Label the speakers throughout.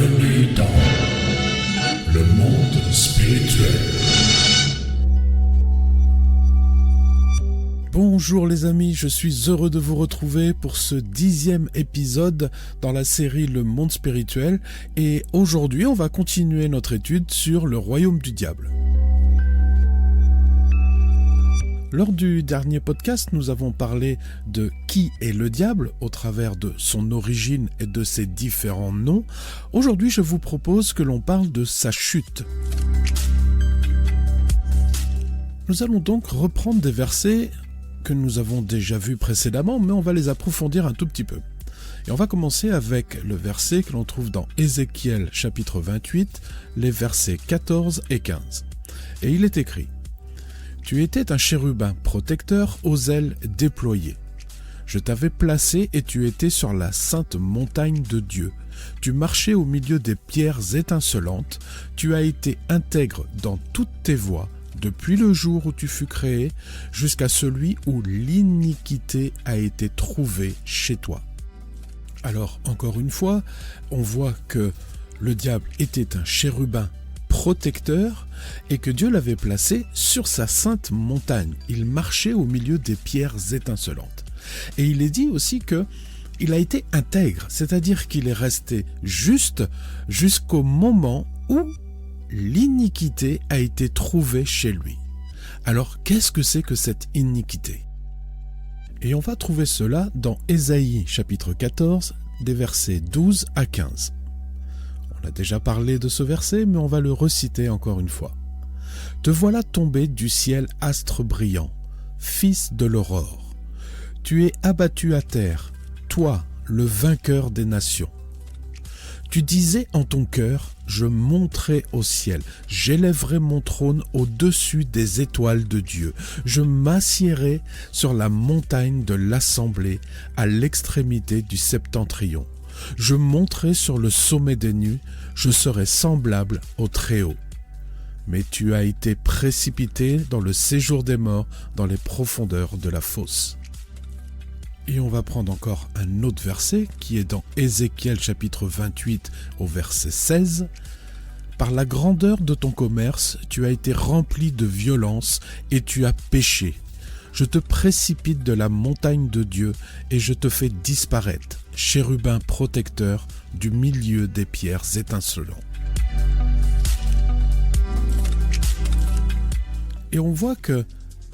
Speaker 1: Bienvenue dans le monde spirituel.
Speaker 2: Bonjour les amis, je suis heureux de vous retrouver pour ce 10e épisode dans la série Le Monde Spirituel et aujourd'hui on va continuer notre étude sur le royaume du diable. Lors du dernier podcast, nous avons parlé de qui est le diable au travers de son origine et de ses différents noms. Aujourd'hui, je vous propose que l'on parle de sa chute. Nous allons donc reprendre des versets que nous avons déjà vus précédemment, mais on va les approfondir un tout petit peu. Et on va commencer avec le verset que l'on trouve dans Ézéchiel chapitre 28, les versets 14 et 15. Et il est écrit: Tu étais un chérubin protecteur aux ailes déployées. Je t'avais placé et tu étais sur la sainte montagne de Dieu. Tu marchais au milieu des pierres étincelantes. Tu as été intègre dans toutes tes voies, depuis le jour où tu fus créé, jusqu'à celui où l'iniquité a été trouvée chez toi. Alors, encore une fois, on voit que le diable était un chérubin protecteur et que Dieu l'avait placé sur sa sainte montagne. Il marchait au milieu des pierres étincelantes. Et il est dit aussi que il a été intègre, c'est-à-dire qu'il est resté juste jusqu'au moment où l'iniquité a été trouvée chez lui. Alors, qu'est-ce que c'est que cette iniquité ? Et on va trouver cela dans Ésaïe chapitre 14, des versets 12 à 15. On a déjà parlé de ce verset, mais on va le reciter encore une fois. « Te voilà tombé du ciel astre brillant, fils de l'aurore. Tu es abattu à terre, toi, le vainqueur des nations. Tu disais en ton cœur, je monterai au ciel, j'élèverai mon trône au-dessus des étoiles de Dieu. Je m'assiérai sur la montagne de l'assemblée, à l'extrémité du septentrion. Je monterai sur le sommet des nues, je serai semblable au Très-Haut. Mais tu as été précipité dans le séjour des morts, dans les profondeurs de la fosse. » Et on va prendre encore un autre verset qui est dans Ézéchiel chapitre 28 au verset 16. « Par la grandeur de ton commerce, tu as été rempli de violence et tu as péché. Je te précipite de la montagne de Dieu et je te fais disparaître, chérubin protecteur du milieu des pierres étincelantes. » Et on voit que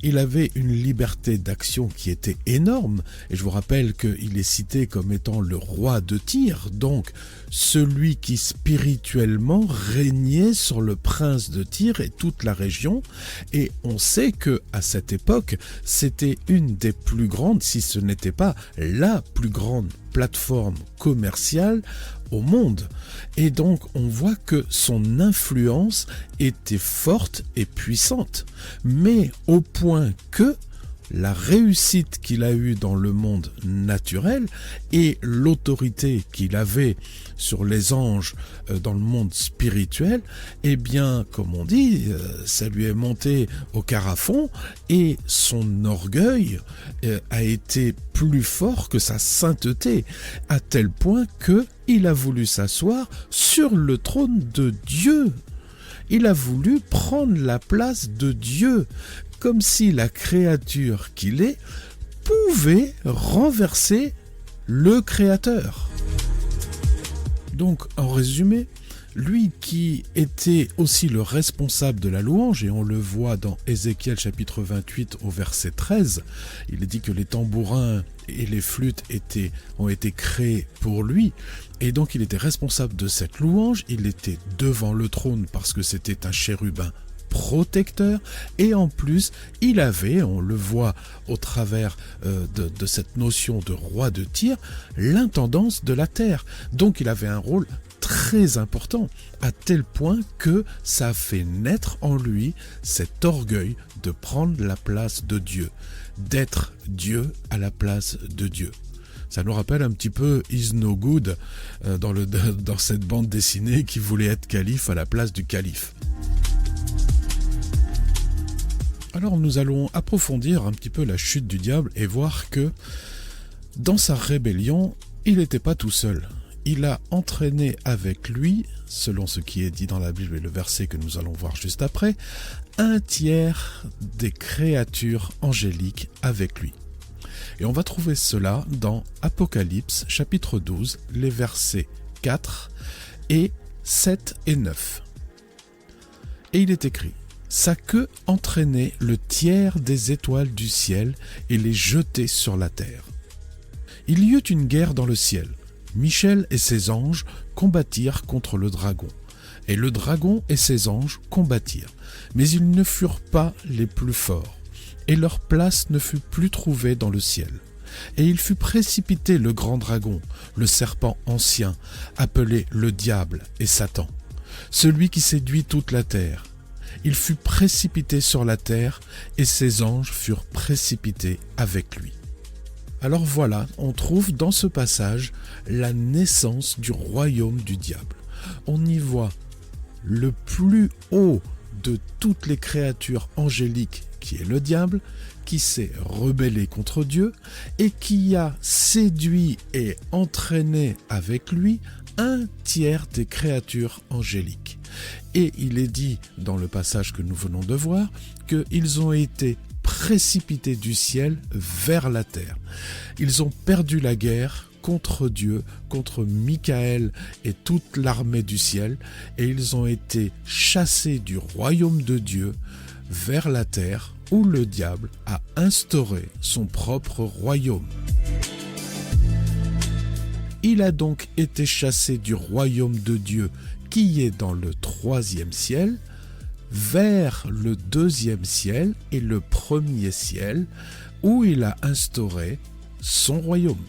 Speaker 2: il avait une liberté d'action qui était énorme, et je vous rappelle qu'il est cité comme étant le roi de Tyr, donc celui qui spirituellement régnait sur le prince de Tyr et toute la région, et on sait que à cette époque, c'était une des plus grandes, si ce n'était pas la plus grande plateforme commerciale au monde. Et donc on voit que son influence était forte et puissante, mais au point que la réussite qu'il a eue dans le monde naturel et l'autorité qu'il avait sur les anges dans le monde spirituel, eh bien, comme on dit, ça lui est monté au carafon et son orgueil a été plus fort que sa sainteté, à tel point qu'il a voulu s'asseoir sur le trône de Dieu. Il a voulu prendre la place de Dieu, comme si la créature qu'il est pouvait renverser le Créateur. Donc, en résumé, lui qui était aussi le responsable de la louange, et on le voit dans Ézéchiel chapitre 28 au verset 13, il est dit que les tambourins et les flûtes ont été créés pour lui, et donc il était responsable de cette louange, il était devant le trône parce que c'était un chérubin protecteur, et en plus il avait, on le voit au travers de cette notion de roi de Tyr, l'intendance de la terre. Donc il avait un rôle très important, à tel point que ça a fait naître en lui cet orgueil de prendre la place de Dieu, d'être Dieu à la place de Dieu. Ça nous rappelle un petit peu Is No Good dans cette bande dessinée qui voulait être calife à la place du calife. Alors nous allons approfondir un petit peu la chute du diable et voir que dans sa rébellion, il n'était pas tout seul. il a entraîné avec lui, selon ce qui est dit dans la Bible et le verset que nous allons voir juste après, 1/3 des créatures angéliques avec lui. Et on va trouver cela dans Apocalypse chapitre 12, les versets 4 et 7 et 9. Et il est écrit: sa queue entraînait le tiers des étoiles du ciel et les jetait sur la terre. Il y eut une guerre dans le ciel. Michel et ses anges combattirent contre le dragon. Et le dragon et ses anges combattirent. Mais ils ne furent pas les plus forts. Et leur place ne fut plus trouvée dans le ciel. Et il fut précipité le grand dragon, le serpent ancien, appelé le diable et Satan, celui qui séduit toute la terre. Il fut précipité sur la terre, et ses anges furent précipités avec lui. Alors voilà, on trouve dans ce passage la naissance du royaume du diable. On y voit le plus haut de toutes les créatures angéliques, qui est le diable, qui s'est rebellé contre Dieu et qui a séduit et entraîné avec lui 1/3 des créatures angéliques. Et il est dit dans le passage que nous venons de voir qu'ils ont été précipités du ciel vers la terre. Ils ont perdu la guerre contre Dieu, contre Michael et toute l'armée du ciel, et ils ont été chassés du royaume de Dieu vers la terre, où le diable a instauré son propre royaume. Il a donc été chassé du royaume de Dieu, qui est dans le 3e ciel, vers le 2e ciel et le 1er ciel, où il a instauré son royaume.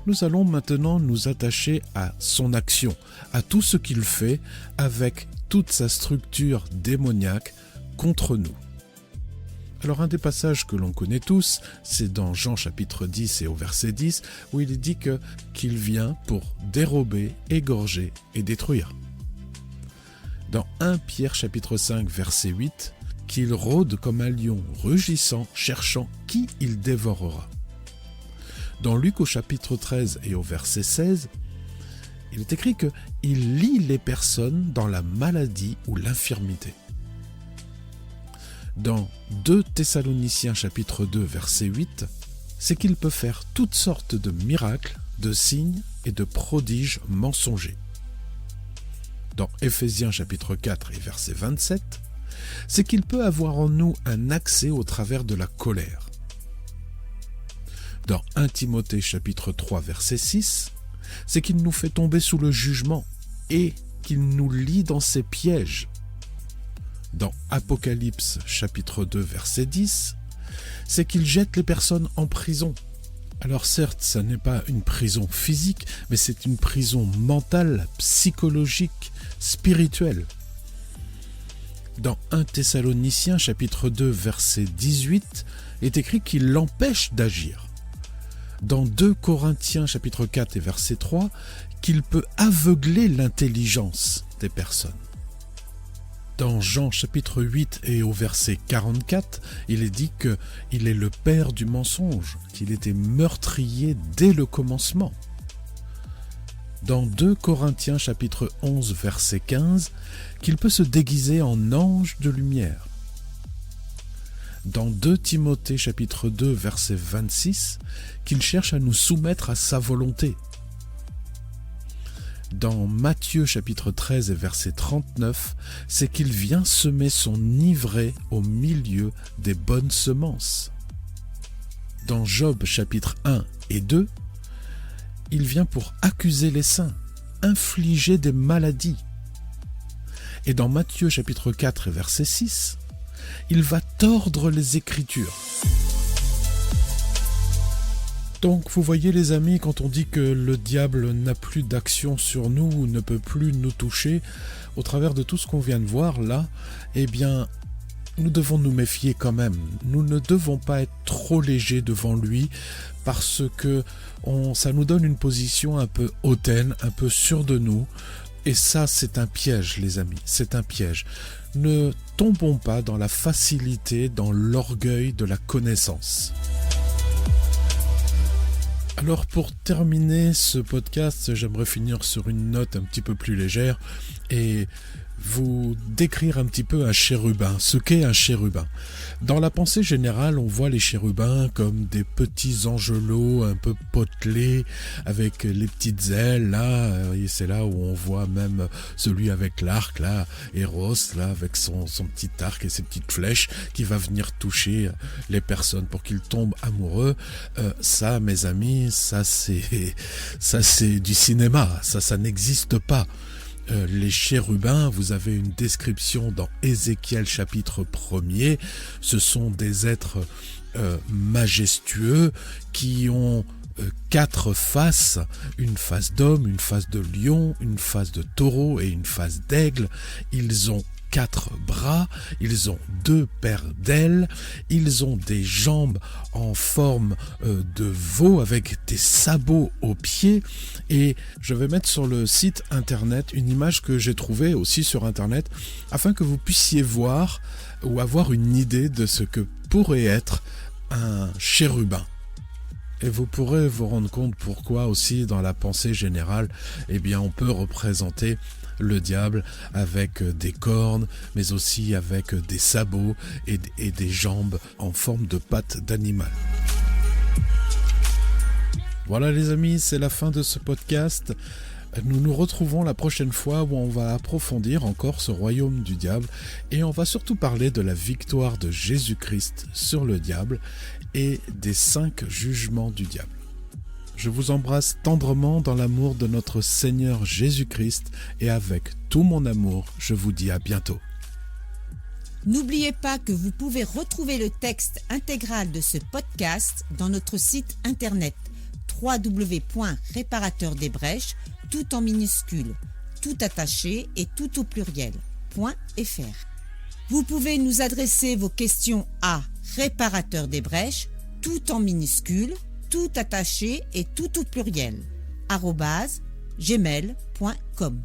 Speaker 2: Nous allons maintenant nous attacher à son action, à tout ce qu'il fait avec toute sa structure démoniaque contre nous. Alors un des passages que l'on connaît tous, c'est dans Jean chapitre 10 et au verset 10, où il est dit qu'il vient pour dérober, égorger et détruire. Dans 1 Pierre chapitre 5 verset 8, qu'il rôde comme un lion rugissant, cherchant qui il dévorera. Dans Luc au chapitre 13 et au verset 16, il est écrit qu'il lie les personnes dans la maladie ou l'infirmité. Dans 2 Thessaloniciens chapitre 2 verset 8, c'est qu'il peut faire toutes sortes de miracles, de signes et de prodiges mensongers. Dans Éphésiens chapitre 4 et verset 27, c'est qu'il peut avoir en nous un accès au travers de la colère. Dans 1 Timothée chapitre 3 verset 6, c'est qu'il nous fait tomber sous le jugement et qu'il nous lie dans ses pièges. Dans Apocalypse chapitre 2 verset 10, c'est qu'il jette les personnes en prison. Alors certes, ça n'est pas une prison physique, mais c'est une prison mentale, psychologique, spirituelle. Dans 1 Thessaloniciens chapitre 2 verset 18, est écrit qu'il l'empêche d'agir. Dans 2 Corinthiens chapitre 4 et verset 3, qu'il peut aveugler l'intelligence des personnes. Dans Jean chapitre 8 et au verset 44, il est dit qu'il est le père du mensonge, qu'il était meurtrier dès le commencement. Dans 2 Corinthiens chapitre 11 verset 15, qu'il peut se déguiser en ange de lumière. Dans 2 Timothée chapitre 2 verset 26, qu'il cherche à nous soumettre à sa volonté. Dans Matthieu chapitre 13 et verset 39, c'est qu'il vient semer son ivraie au milieu des bonnes semences. Dans Job chapitre 1 et 2, il vient pour accuser les saints, infliger des maladies. Et dans Matthieu chapitre 4 et verset 6, il va tordre les Écritures. Donc vous voyez les amis, quand on dit que le diable n'a plus d'action sur nous ou ne peut plus nous toucher, au travers de tout ce qu'on vient de voir là, eh bien nous devons nous méfier quand même. Nous ne devons pas être trop légers devant lui parce que ça nous donne une position un peu hautaine, un peu sûre de nous. Et ça, c'est un piège, les amis, c'est un piège. Ne tombons pas dans la facilité, dans l'orgueil de la connaissance. Alors pour terminer ce podcast, j'aimerais finir sur une note un petit peu plus légère et vous décrire un petit peu un chérubin, ce qu'est un chérubin. Dans la pensée générale, on voit les chérubins comme des petits angelots un peu potelés avec les petites ailes là, et c'est là où on voit même celui avec l'arc là, Eros là avec son petit arc et ses petites flèches qui va venir toucher les personnes pour qu'ils tombent amoureux. Ça, mes amis, ça c'est du cinéma, ça n'existe pas. Les chérubins, vous avez une description dans Ézéchiel chapitre 1er, ce sont des êtres majestueux qui ont 4 faces, une face d'homme, une face de lion, une face de taureau et une face d'aigle. Ils ont 4 bras, ils ont 2 paires d'ailes, ils ont des jambes en forme de veau avec des sabots aux pieds, et je vais mettre sur le site internet une image que j'ai trouvée aussi sur internet afin que vous puissiez voir ou avoir une idée de ce que pourrait être un chérubin. Et vous pourrez vous rendre compte pourquoi aussi dans la pensée générale, eh bien on peut représenter le diable avec des cornes, mais aussi avec des sabots et des jambes en forme de pattes d'animal. Voilà les amis, c'est la fin de ce podcast. Nous nous retrouvons la prochaine fois où on va approfondir encore ce royaume du diable et on va surtout parler de la victoire de Jésus-Christ sur le diable et des 5 jugements du diable. Je vous embrasse tendrement dans l'amour de notre Seigneur Jésus-Christ et avec tout mon amour, je vous dis à bientôt.
Speaker 3: N'oubliez pas que vous pouvez retrouver le texte intégral de ce podcast dans notre site internet www.réparateurdesbrèches, tout en minuscules, tout attaché et tout au pluriel, .fr. Vous pouvez nous adresser vos questions à réparateurdesbrèches, tout en minuscules, tout attaché et tout au pluriel, @gmail.com.